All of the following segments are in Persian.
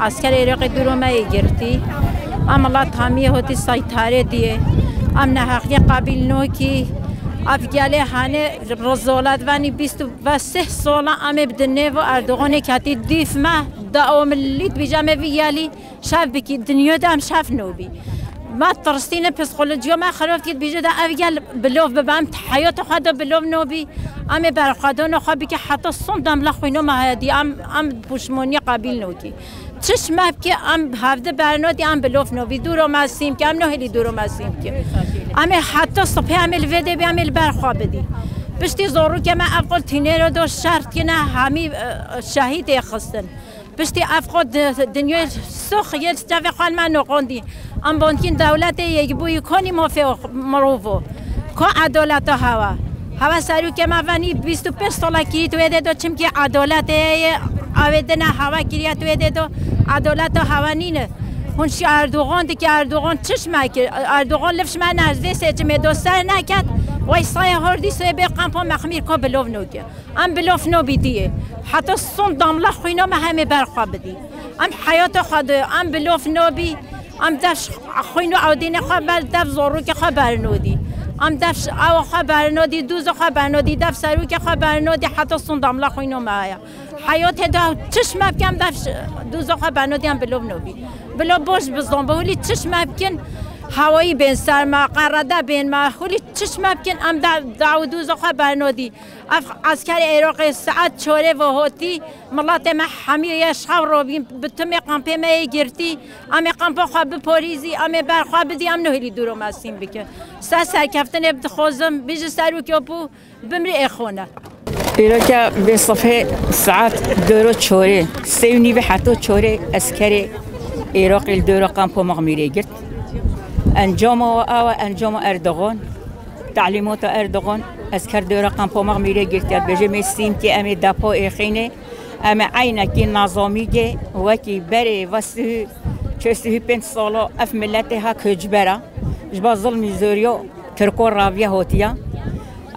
عسكر عراق درومه گرفتی ام الله تامی هوتی سایتاره دیه ام نحقی قابل نو کی افگاله هنه رزولت وانی 23 ساله ام بدنه و اردوغان کتی دیف ما داوم لیت بیجامه ویالی شاف بکی دنیا دام شاف نوبی ما ترستين بسخولوجيو ما خرفت كي بيجي دا افيال بلوف ببام حياته خدا بلوف نوبي ام برخدان خبي كي حتى صندم لخوينو ما هدي ام بوشموني قابل نوكي تش ما بكي ام هفده برنودي ام بلوف نوبي دورو ما سيم كي ام نو هلي دورو ما سيم كي ام حتى صبح ام الفيديو بيعمل برخا بدي بشتي زورو كما افقل تينيرو دو شرط كنا همي شهيد يخصن بشتي افقد دنيا سخ يستوي خال ما نقوندي ام بانكين دولت يجبو يكوني موافق مروفو كو عدالت هوا سرو که ما وانی 25 ساله کی تو ده دو چم کی عدالت آوردن هوا کریه تو ده دو عدالت هوا نینه هنش اردوغان دی که اردوغان چشمه که اردوغان لفش من نزده سچمه دوستر نکد وای سایه هردی سایه به قمپا مخمیر که بلوف نوگه ام بلوف نو بیدیه حتی سون داملا خوینا ما همه برخوا بدی ام حیات خود ام بلوف نو بی ام دفش خوینو عودین خبر دف زورو که خبر نودی ام دفش او خبر نودی دوز خبر نودی دف سرو که خبر نودی حتی سون داملا خوینو مایا حیات دا چشم بکم دفش دوز خبر نودی ام بلوف نوبی بلو باش بزن بهولی چشم بکن هوایی بین سر ما قراده بین ما خولی چشم بکن ام دعو دوز خبر نودی عسکر عراق ساعت چوره و هاتی ملت ما حمیر یشخو رو بیم بتم قمپه ما گرتی ام قمپه خواب بپاریزی ام برخواب بدی ام نهلی دورو مسیم بکن سرکفتن ابتخوزم بیج سرو که بو بمری اخونه عراق به صفحه ساعت دورو چوره سیونی به حتی چوره عسکر عراق الدورو قمپه مغمیره گرت انجام اردوغان تعلیمات اردوغان عسكر دورة قمپا مغميرة گرتيات بجي مسيم كي امي دپا اخينه امي عينه كي نظامي جي وكي بري وسه چسه 5 سالا اف ملتها كجبرا جبا ظلمي زوريو تركو راويه هوتيا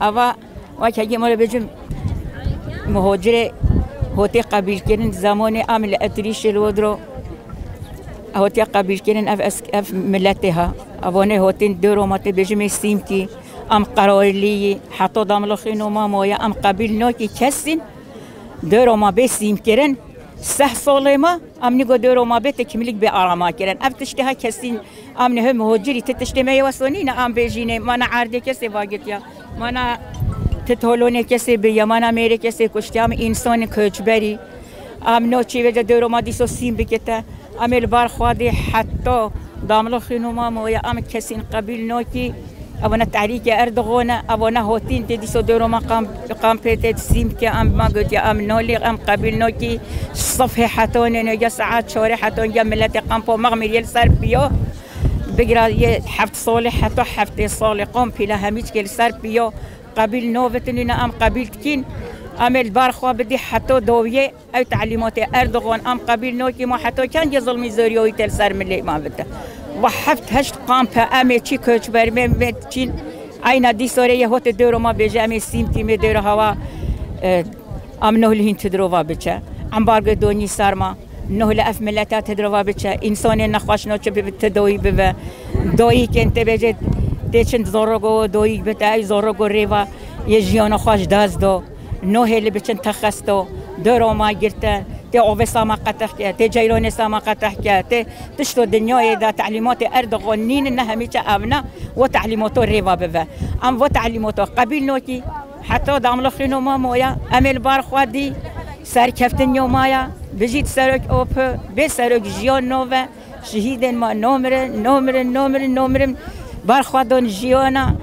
اوا وكي مال بجي مهاجر هوتي قبيل كرن زمان عمل اتريش الودرو هوتي قبيل كرن اف ملتها اوانه هوتين دورو مات بجي مسيم كي ام قرار لی حتی داملا خینو ما مایا ام قبیل ناکی کسین دورو ما بسیم کرن 6 ساله ما ام نگو دورو ما بت کملیک به آراما کرن افتشته ها کسین ام نه مهاجری تتشته می وسونی نه ام بجینه مانا عرض کسی واگت یا مانا تطولونه کسی بیا مانا میره کسی کشته ام انسان کجبری ام نو چی وجه دورو ما دیسو سیم بکته ام البار خواده حتی داملا خینو ما مایا ام کسین قبیل ناکی أبونا تعريك أردوغان أبونا هوتين تدي صدروا ما قام بيت سيم كأم ما قلت يا أم نولي أم قبل نوكي صفحة حتون نجا ساعات شوري حتون جا ملتي قامبو مغمر يلسر بيو بقرا حفت صالح حتى حفت صالح قام بلا هميج كيلسر بيو قبل نوفتنينا أم قبل تكين أم البارخوا بدي حتى دوية أو تعليمات أردوغان أم قبل نوكي ما حتى كان يظلم زوريو يتلسر ملي ما بده وحفت هشت قامپه امي چی کوچ برمه متچین اینا دی سوره یهوت دورو ما بجه امي سیمتی می دورو هوا ام نهل هین تدروا بچه امبارگ دونی سرما نهل اف ملتات تدروا بچه انسان نخواش نوچه بتدوی به دوی کنت بجه تچن زورگو دوی بتای زورگو ریوا یه جیان خواش داز دو نهل بچن تخستو دورو ما گرته تی اوفسا ما قطع کرد تی جیلون سما قطع کرد تی تشتو دنیای دا تعلیمات اردوغان نین نه همیشه امنا و تعلیمات ریوا بوه ام و تعلیمات قبیل نوکی حتی داملا خینو ما مویا امل بار خوادی سرکفتن یو مایا بجید سرک اوپ به سرک جیان نوه شهیدن ما نمرن بار خوادن جیانا